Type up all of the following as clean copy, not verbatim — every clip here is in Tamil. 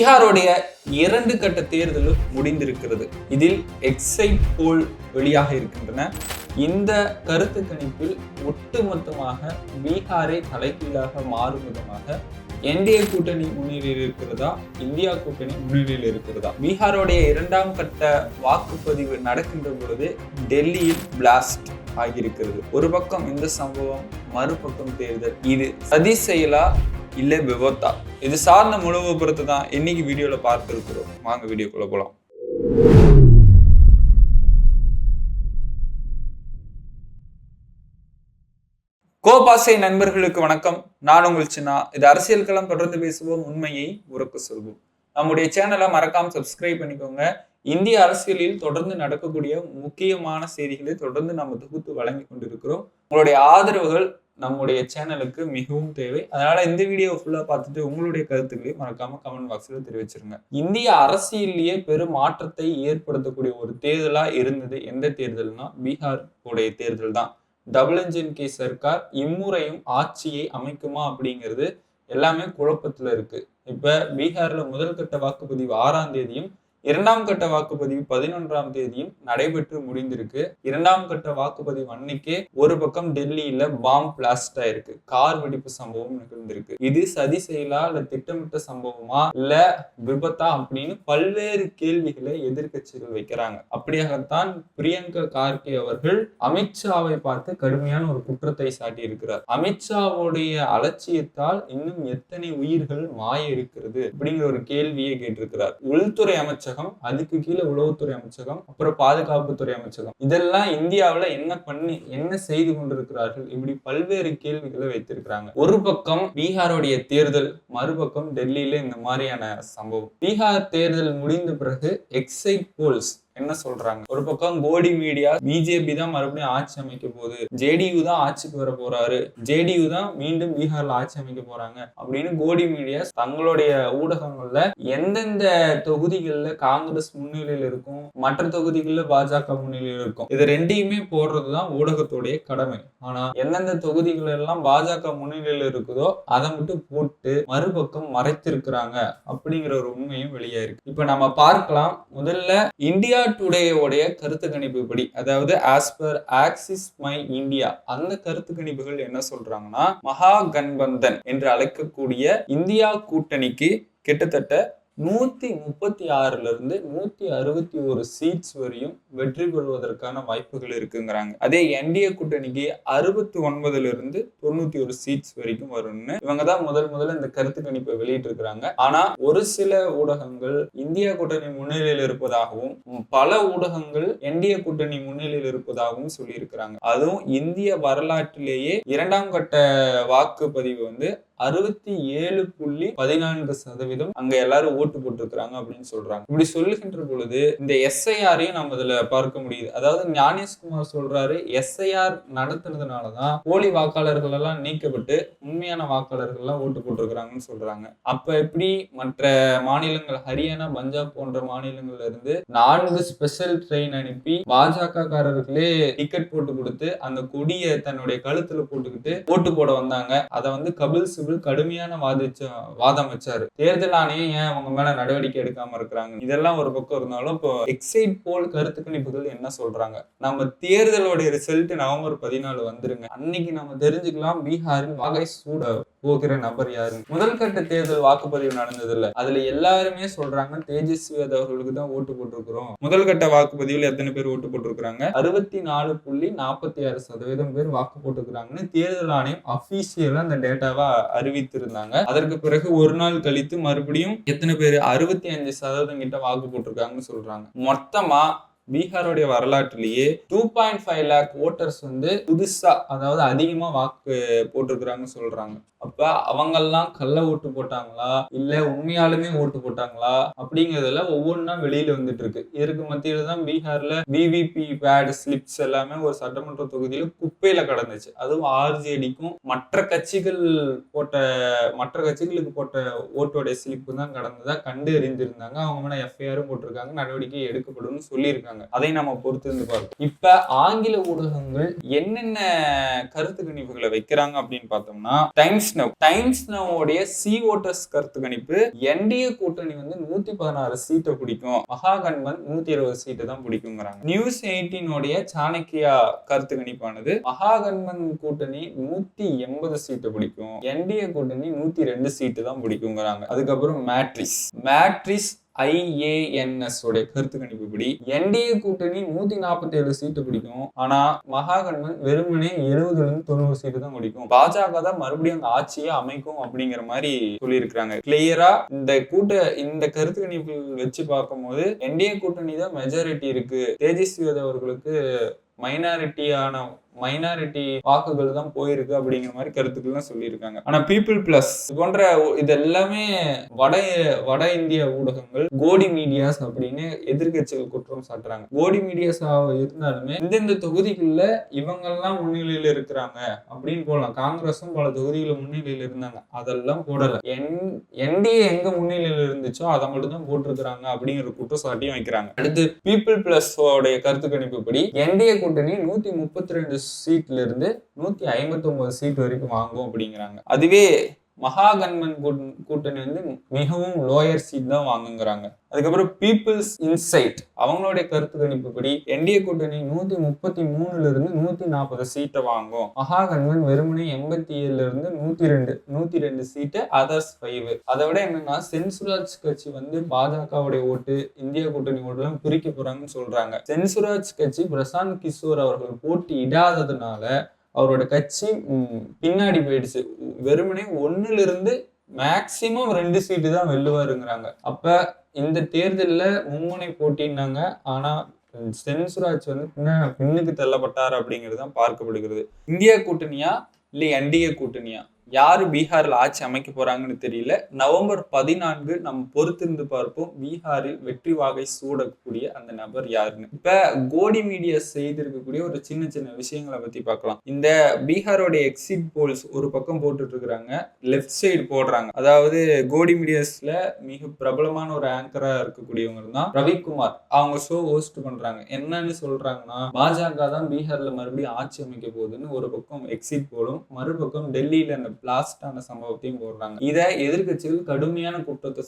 பீகாருடைய 2 கட்ட தேர்தலும் முடிந்திருக்கிறது. இதில் எக்ஸைட் போல் வெளியாக இருக்கின்றன. இந்த கருத்து கணிப்பில் ஒட்டுமொத்தமாக பீகாரை தலைகீழாக மாறும் விதமாக என்டிஏ கூட்டணி முன்னிலையில் இருக்கிறதா, இந்தியா கூட்டணி முன்னிலையில் இருக்கிறதா? பீகாருடைய 2ஆம் கட்ட வாக்குப்பதிவு நடக்கின்ற பொழுது டெல்லியில் பிளாஸ்ட் ஆகியிருக்கிறது. ஒரு பக்கம் இந்த சம்பவம், மறுபக்கம் தேர்தல். இது சதி செயலா இல்ல விபத்தா? இது சார்ந்த முழு விபரத்தை தான் இன்னைக்கு வீடியோல பார்க்க இருக்கிறோம். வாங்க வீடியோக்குள்ள போலாம். கோபாசை நண்பர்களுக்கு வணக்கம். நான் உங்கள் சின்னா. இது அரசியல் களம். தொடர்ந்து பேசுவோம், உண்மையை உறக்க சொல்வோம். நம்முடைய சேனலை மறக்காம சப்ஸ்கிரைப் பண்ணிக்கோங்க. இந்திய அரசியலில் தொடர்ந்து நடக்கக்கூடிய முக்கியமான செய்திகளை தொடர்ந்து நம்ம தொகுத்து வழங்கி கொண்டிருக்கிறோம். உங்களுடைய ஆதரவுகள் நம்முடைய சேனலுக்கு மிகவும் தேவை. அதனால இந்த வீடியோ ஃபுல்லா பார்த்துட்டு உங்களுடைய கருத்துக்களை மறக்காம கமெண்ட் பாக்ஸ்ல தெரிவிச்சிருங்க. இந்திய அரசியலிலேயே பெரும் மாற்றத்தை ஏற்படுத்தக்கூடிய ஒரு தேர்தலா இருந்தது எந்த தேர்தல்னா பீகார் உடைய தேர்தல் தான். டபுள் என்ஜின் கே சர்க்கார் இம்முறையும் ஆட்சியை அமைக்குமா அப்படிங்கிறது எல்லாமே குழப்பத்துல இருக்கு. இப்ப பீகார்ல முதல் கட்ட வாக்குப்பதிவு 6ஆம் தேதியும் 2ஆம் கட்ட வாக்குப்பதிவு 11ஆம் தேதியும் நடைபெற்று முடிந்திருக்கு. 2ஆம் கட்ட வாக்குப்பதிவு அன்னைக்கே ஒரு பக்கம் டெல்லியில பாம் பிளாஸ்ட் ஆயிருக்கு. கார் வெடிப்பு சம்பவம் நிகழ்ந்திருக்கு. இது சதி செயலா இல்ல திட்டமிட்ட சம்பவமா இல்ல விபத்தா அப்படின்னு பல்வேறு கேள்விகளை எதிர்கட்சிகள் வைக்கிறாங்க. அப்படியாகத்தான் பிரியங்கா கார்கே அவர்கள் அமித்ஷாவை பார்த்து கடுமையான ஒரு குற்றத்தை சாட்டி இருக்கிறார். அமித்ஷாவுடைய அலட்சியத்தால் இன்னும் எத்தனை உயிர்கள் மாய இருக்கிறது அப்படிங்கிற ஒரு கேள்வியை கேட்டிருக்கிறார். உள்துறை அமைச்சர், அதுக்கு கீழே உளவுத்துறை அமைச்சகம், அப்புறம் பாதுகாப்புத்துறை அமைச்சகம், இதெல்லாம் இந்தியாவில என்ன செய்து கொண்டிருக்கிறார்கள்? இப்படி பல்வேறு கேள்விகளை வைத்திருக்கிறாங்க. ஒரு பக்கம் பீகாருடைய தேர்தல், மறுபக்கம் டெல்லியில இந்த மாதிரியான சம்பவம். பீகார் தேர்தல் முடிந்த பிறகு எக்ஸைட் போல்ஸ் என்ன சொல்றாங்க? ஒரு பக்கம் கோடி மீடியா பிஜேபி தான் மறுபடியும் ஆட்சி அமைக்க போகுது, ஜேடியு தான் ஆட்சிக்கு வர போறாரு, ஜேடியு தான் மீண்டும் பீகார்ல ஆட்சி அமைக்க போறாங்க அப்படின்னு கோடி மீடியா தங்களுடைய ஊடகங்கள்ல எந்தெந்த தொகுதிகள்ல காங்கிரஸ் முன்னிலையில் இருக்கும், மற்ற தொகுதிகள்ல பாஜக முன்னிலையில் இருக்கும், இது ரெண்டையுமே போடுறதுதான் ஊடகத்துடைய கடமை. ஆனா எந்தெந்த தொகுதிகள் எல்லாம் பாஜக முன்னிலையில் இருக்குதோ அதை மட்டும் போட்டு மறுபக்கம் மறைத்திருக்கிறாங்க அப்படிங்கிற ஒரு உண்மையும் வெளியாயிருக்கு. இப்ப நம்ம பார்க்கலாம். முதல்ல இந்தியா டுடேயோடைய கருத்து கணிப்பு படி, அதாவது as per axis my India, அந்த கருத்து கணிப்புகள் என்ன சொல்றாங்கன்னா, மகா கண்பந்தன் என்று அழைக்கக்கூடிய இந்தியா கூட்டணிக்கு கிட்டத்தட்ட 136ல இருந்து 161 சீட்ஸ் வரையும் வெற்றி பெறுவதற்கான வாய்ப்புகள் இருக்குங்கிறாங்க. அதே என்டிஏ கூட்டணிக்கு 69ல இருந்து 91 சீட்ஸ் வரைக்கும் வரும்னு இவங்க தான் முதல்ல இந்த கருத்து கணிப்பை வெளியிட்டு இருக்கிறாங்க. ஆனா ஒரு சில ஊடகங்கள் இந்தியா கூட்டணி முன்னிலையில் இருப்பதாகவும், பல ஊடகங்கள் என்டிஏ கூட்டணி முன்னிலையில் இருப்பதாகவும் சொல்லி இருக்கிறாங்க. அதுவும் இந்திய வரலாற்றிலேயே 2ஆம் கட்ட வாக்குப்பதிவு 67.14% அங்க எல்லாரும் ஓட்டு போட்டிருக்கிறாங்க அப்படின்னு சொல்றாங்க. இப்படி சொல்லுகின்ற பொழுது இந்த எஸ்ஐஆரையும் நம்ம இதுல பார்க்க முடியுது. அதாவது ஞானேஷ்குமார் சொல்றாரு, எஸ்ஐஆர் நடத்துனதுனாலதான் போலி வாக்காளர்கள் எல்லாம் நீக்கப்பட்டு உண்மையான வாக்காளர்கள் எல்லாம் ஓட்டு போட்டிருக்கிறாங்கன்னு சொல்றாங்க. அப்ப எப்படி மற்ற மாநிலங்கள், ஹரியானா, பஞ்சாப் போன்ற மாநிலங்கள்ல இருந்து 4 ஸ்பெஷல் ட்ரெயின் அனுப்பி பாஜக காரர்களே டிக்கெட் போட்டு கொடுத்து அந்த கொடியை தன்னுடைய கழுத்துல போட்டுக்கிட்டு ஓட்டு போட வந்தாங்க. அதை கபில் சிபில் கடுமையான வாதம் வச்சாரு. தேர்தல் ஆணையம் ஏன் அவங்க மேல நடவடிக்கை எடுக்காம இருக்கிறாங்க? இதெல்லாம் ஒரு பக்கம் இருந்தாலும் இப்போ எக்ஸைட் போல் கருத்து கணிப்புகள் என்ன சொல்றாங்க? நம்ம தேர்தலோட ரிசல்ட் நவம்பர் 14 வந்துருங்க. அன்னைக்கு நம்ம தெரிஞ்சுக்கலாம் பீகாரில் வாகை சூட போகிற நபர் யாரு. முதல் கட்ட தேர்தல் வாக்குப்பதிவு நடந்தது இல்ல, அதுல எல்லாருமே சொல்றாங்க தேஜஸ்வி அவர்களுக்கு தான் ஓட்டு போட்டிருக்கிறோம். முதல் கட்ட வாக்குப்பதிவுல எத்தனை பேர் ஓட்டு போட்டிருக்கிறாங்க? 64.46% பேர் வாக்கு போட்டிருக்கிறாங்கன்னு தேர்தல் ஆணையம் அபிஷியலா அந்த டேட்டாவா அறிவித்திருந்தாங்க. அதற்கு பிறகு ஒரு நாள் கழித்து மறுபடியும் எத்தனை பேர் 65% கிட்ட வாக்கு போட்டிருக்காங்கன்னு சொல்றாங்க. மொத்தமா பீகாருடைய வரலாற்றிலேயே 2.5 லேக் ஓட்டர்ஸ் புதுசா, அதாவது அதிகமா வாக்கு போட்டிருக்கிறாங்கன்னு சொல்றாங்க. அப்ப அவங்கெல்லாம் கள்ள ஓட்டு போட்டாங்களா இல்ல உண்மையாலுமே ஓட்டு போட்டாங்களா அப்படிங்கிறதுல ஒவ்வொன்றா வெளியில வந்துட்டு இருக்கு. இதற்கு மத்தியில தான் பீகார்ல விவிபி பேட் ஸ்லிப்ஸ் எல்லாமே ஒரு சட்டமன்ற தொகுதியில குப்பையில கடந்துச்சு. அதுவும் ஆர்ஜேடிக்கும் மற்ற கட்சிகளுக்கு போட்ட ஓட்டோடைய ஸ்லிப்பு தான் கடந்ததா கண்டு அறிந்திருந்தாங்க. அவங்க மேல எஃப்ஐஆரும் போட்டிருக்காங்க, நடவடிக்கை எடுக்கப்படும் சொல்லியிருக்காங்க. அதை நம்ம பொறுத்து இருந்து பார்ப்போம். இப்ப ஆங்கில ஊடகங்கள் என்னென்ன கருத்து கணிப்புகளை வைக்கிறாங்க அப்படின்னு பார்த்தோம்னா, டைம்ஸ் டைம்ஸ் நவோடைய சி ஓட்டர்ஸ் கருத்து கணிப்பு என்டிஏ கூட்டணி வந்து 116 சீட்டை பிடிக்கும், மகாகண்மன் 120 சீட்டு தான் பிடிக்குங்கிறாங்க. நியூஸ் 18 சாணக்கியா கருத்து கணிப்பானது மகாகண்மன் கூட்டணி 180 சீட்டு பிடிக்கும், என்டிஏ கூட்டணி 102 சீட்டு தான் பிடிக்குங்கிறாங்க. அதுக்கப்புறம் மேட்ரிஸ் IANS உடைய கருத்து கணிப்புப்படி என்டிஏ கூட்டணி 147 சீட்டு பிடிக்கும், ஆனா மகாகண்மன் வெறுமனே 70-90 சீட்டு தான் பிடிக்கும். பாஜக தான் மறுபடியும் அந்த ஆட்சியை அமைக்கும் அப்படிங்கிற மாதிரி சொல்லியிருக்கிறாங்க. கிளியரா இந்த கருத்து கணிப்பு வச்சு பார்க்கும்போது என்டிஏ கூட்டணி தான் மெஜாரிட்டி இருக்கு, தேஜஸ்வி அவர்களுக்கு மைனாரிட்டி வாக்குகள் தான் போயிருக்கு அப்படிங்கிற மாதிரி கருத்துக்கள்லாம் சொல்லியிருக்காங்க. ஆனா பீப்புள் பிளஸ் போன்ற இது எல்லாமே வட இந்திய ஊடகங்கள் கோடி மீடியாஸ் அப்படின்னு எதிர்கட்சிகள் குற்றம் சாட்டுறாங்க. கோடி மீடியாஸ் இருந்தாலுமே இந்த தொகுதிகள்ல இவங்கெல்லாம் முன்னிலையில இருக்கிறாங்க அப்படின்னு போடலாம். காங்கிரஸும் பல தொகுதிகளில் முன்னிலையில இருந்தாங்க, அதெல்லாம் போடல. என்டிஏ எங்க முன்னிலையில இருந்துச்சோ அதை மட்டும் தான் போட்டிருக்கிறாங்க அப்படிங்கிற குற்றச்சாட்டையும் வைக்கிறாங்க. அடுத்து பீப்புள் பிளஸ் உடைய கருத்து கணிப்பு படி என்டிஏ கூட்டணி 132 சீட்ல இருந்து 159 சீட் வரைக்கும் வாங்கும் அப்படிங்கிறாங்க. அதுவே மகாகண்மன் கூட்டணி வந்து மிகவும் லோயர் சீட் தான் வாங்குங்கிறாங்க. அதுக்கப்புறம் பீப்புள்ஸ் இன்சைட் அவங்களுடைய கருத்து கணிப்புப்படி என்டிஏ கூட்டணி 133 இருந்து 140 சீட்டை வாங்கும், மகாகண்மன் வெறுமனே 87 இருந்து 102 சீட்டு, அதர்ஸ் 5. அதை விட என்னன்னா சென்சுராஜ் கட்சி வந்து பாஜகவுடைய ஓட்டு இந்தியா கூட்டணி ஓட்டுலாம் பிரிக்க போறாங்கன்னு சொல்றாங்க. சென்சுராஜ் கட்சி பிரசாந்த் கிஷோர் அவர்கள் போட்டி இடாததுனால அவரோட கட்சி பின்னாடி போயிடுச்சு. வெறுமனே 1 இருந்து மேக்சிமம் 2 சீட்டு தான் வெல்லுவாருங்கிறாங்க. அப்ப இந்த தேர்தலில் மும்முனை போட்டின்னாங்க, ஆனா சென்சுராஜ் வந்து பின்னுக்கு தள்ளப்பட்டார் அப்படிங்கிறது தான் பார்க்கப்படுகிறது. இந்தியா கூட்டணியா இல்லை என்டிஏ கூட்டணியா, யாரு பீகாரில் ஆட்சி அமைக்க போறாங்கன்னு தெரியல. நவம்பர் 14 நம்ம பொறுத்திருந்து பார்ப்போம் பீகாரில் வெற்றி வாகை சூடக்கூடிய அந்த நபர் யாருன்னு. இப்ப கோடி மீடியா செய்திருக்கக்கூடிய ஒரு சின்ன சின்ன விஷயங்களை பத்தி பார்க்கலாம். இந்த பீகாரோடைய எக்ஸிட் போல்ஸ் ஒரு பக்கம் போட்டுட்டு இருக்கிறாங்க, லெஃப்ட் சைடு போடுறாங்க. அதாவது கோடி மீடியாஸ்ல மிக பிரபலமான ஒரு ஆங்கரா இருக்கக்கூடியவங்க தான் ரவிக்குமார். அவங்க ஷோ ஹோஸ்ட் பண்றாங்க. என்னன்னு சொல்றாங்கன்னா பாஜக தான் பீகார்ல மறுபடியும் ஆட்சி அமைக்க போகுதுன்னு ஒரு பக்கம் எக்ஸிட் போலும், மறுபக்கம் டெல்லியில அந்த பிளாஸ்டான சம்பவத்தையும் போடுறாங்க. இதை எதிர்கட்சிகள் கடுமையான குற்றத்தை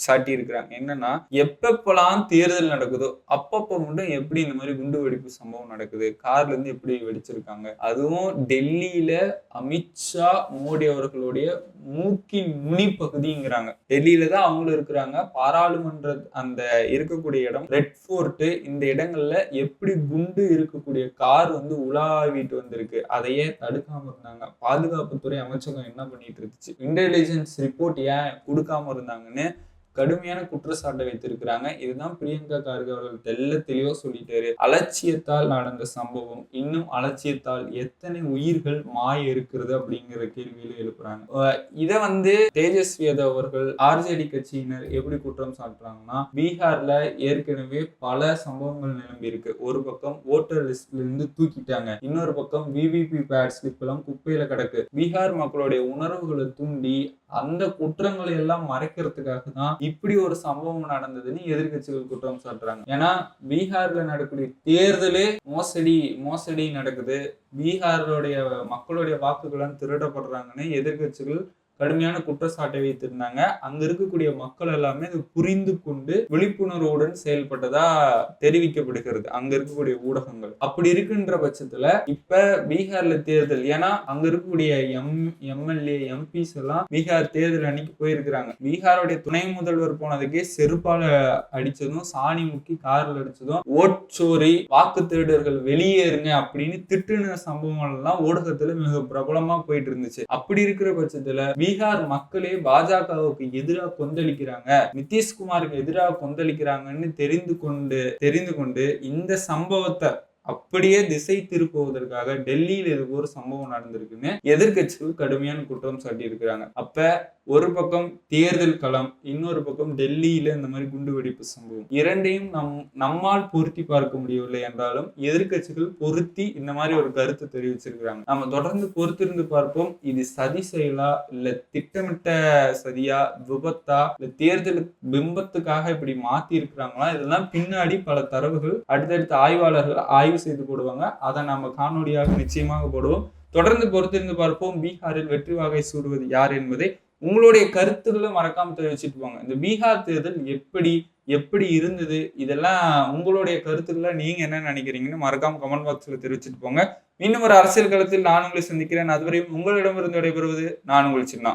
சாட்டி இருக்கிறாங்க. என்னன்னா எப்பப்பெல்லாம் தேர்தல் நடக்குதோ அப்பப்ப மட்டும் எப்படி இந்த மாதிரி குண்டு வெடிப்பு சம்பவம் நடக்குது, கார்ல இருந்து எப்படி வெடிச்சிருக்காங்க, அதுவும் டெல்லியில அமித்ஷா மோடி அவர்களுடைய மூக்கின் நுனி பகுதிங்கிறாங்க. டெல்லியில தான் அவங்களும் இருக்கிறாங்க. பாராளுமன்ற அந்த இருக்கக்கூடிய இடம், ரெட் ஃபோர்ட், இந்த இடங்கள்ல எப்படி குண்டு இருக்கக்கூடிய கார் வந்து உலாவிட்டு வந்திருக்கு, அதையே தடுக்காம இருந்தாங்க. பாதுகாப்புத்துறை அமைச்சகம் என்ன பண்ணிட்டு இருந்துச்சு, இன்டெலிஜென்ஸ் ரிப்போர்ட் ஏன் கொடுக்காம இருந்தாங்கன்னு கடுமையான குற்றச்சாட்டை வைத்திருக்கிறாங்க. இதுதான் பிரியங்கா கார்கே அவர்கள் தெளிவா சொல்லிட்டாரு. அலட்சியத்தால் நடந்த சம்பவம், இன்னும் அலட்சியத்தால் எத்தனை உயிர்கள் மாய இருக்கிறது அப்படிங்கிற கேள்வியில எழுப்புறாங்க. இதை வந்து தேஜஸ்வி அவர்கள் ஆர்ஜேடி கட்சியினர் எப்படி குற்றம் சாட்டுறாங்கன்னா, பீகார்ல ஏற்கனவே பல சம்பவங்கள் நிரம்பி இருக்கு. ஒரு பக்கம் ஓட்டர் லிஸ்ட்ல இருந்து தூக்கிட்டாங்க, இன்னொரு பக்கம் விவிபி பேட் ஸ்லிப் எல்லாம் குப்பையில கிடக்கு. பீகார் மக்களுடைய உணர்வுகளை தூண்டி அந்த குற்றங்களை எல்லாம் மறைக்கிறதுக்காக தான் இப்படி ஒரு சம்பவம் நடந்ததுன்னு எதிர்கட்சிகள் குற்றம் சாட்டுறாங்க. ஏன்னா பீகார்ல நடக்கக்கூடிய தேர்தலே மோசடி நடக்குது, பீகாரோடைய மக்களுடைய வாக்குகள் திருடப்படுறாங்கன்னு எதிர்கட்சிகள் கடுமையான குற்றச்சாட்டை வைத்திருந்தாங்க. அங்க இருக்கக்கூடிய மக்கள் எல்லாமே இது புரிந்து கொண்டு விழிப்புணர்வுடன் செயல்பட்டதா தெரிவிக்கப்படுகிறது அங்க இருக்கக்கூடிய ஊடகங்கள். அப்படி இருக்கின்ற பட்சத்துல இப்ப பீகார்ல தேர்தல், ஏன்னா அங்க இருக்கக்கூடிய எம்எல்ஏ எம்பிஸ் எல்லாம் பீகார் தேர்தல் அன்னைக்கு போயிருக்கிறாங்க. பீகாருடைய துணை முதல்வர் போனதுக்கே செருப்பால அடிச்சதும், சாணி முக்கி காரில் அடிச்சதும், ஓட்சோரி வாக்கு திருடர்கள் வெளியேறுங்க அப்படின்னு திட்டுன சம்பவங்கள் எல்லாம் ஊடகத்துல மிக பிரபலமா போயிட்டு இருந்துச்சு. அப்படி இருக்கிற பட்சத்துல பீகார் மக்களே பாஜகவுக்கு எதிராக கொந்தளிக்கிறாங்க, நிதிஷ்குமாருக்கு எதிராக கொந்தளிக்கிறாங்கன்னு தெரிந்து கொண்டு இந்த சம்பவத்தை அப்படியே திசை திருப்புவதற்காக டெல்லியில இது ஒரு சம்பவம் நடந்திருக்குன்னு எதிர்கட்சிகள் கடுமையான குற்றம் சாட்டி இருக்கிறாங்க. அப்ப ஒரு பக்கம் தேர்தல் களம், இன்னொரு பக்கம் டெல்லியில இந்த மாதிரி குண்டு வெடிப்பு சம்பவம், இரண்டையும் நம்மால் பொருத்தி பார்க்க முடியவில்லை என்றாலும் எதிர்கட்சிகள் பொருத்தி இந்த மாதிரி ஒரு கருத்து தெரிவிச்சிருக்கிறாங்க. நம்ம தொடர்ந்து பொறுத்திருந்து பார்ப்போம். இது சதி செயலா, இல்ல திட்டமிட்ட சதியா, விபத்தா, இல்ல தேர்தல் பிம்பத்துக்காக இப்படி மாத்தி இருக்கிறாங்களா, இதெல்லாம் பின்னாடி பல தரவுகள் அடுத்தடுத்த ஆய்வாளர்கள் ஆய்வு செய்து போடுவாங்க. அதை நம்ம காணொலியாக நிச்சயமாக போடுவோம். தொடர்ந்து பொறுத்திருந்து பார்ப்போம். பீகாரில் வெற்றி வாகை சூடுவது யார் என்பதை உங்களுடைய கருத்துக்களை மறக்காம தெரிவிச்சுட்டு போங்க. இந்த பீகார் தேர்தல் எப்படி இருந்தது, இதெல்லாம் உங்களுடைய கருத்துக்களை நீங்க என்ன நினைக்கிறீங்கன்னு மறக்காம கமெண்ட் பாக்ஸ்ல தெரிவிச்சுட்டு போங்க. இன்னும் ஒரு அரசியல் களத்தில் நான் உங்களை சந்திக்கிறேன். அதுவரையும் உங்களிடமிருந்து விடைபெறுவது நான் உங்கள் சின்னா.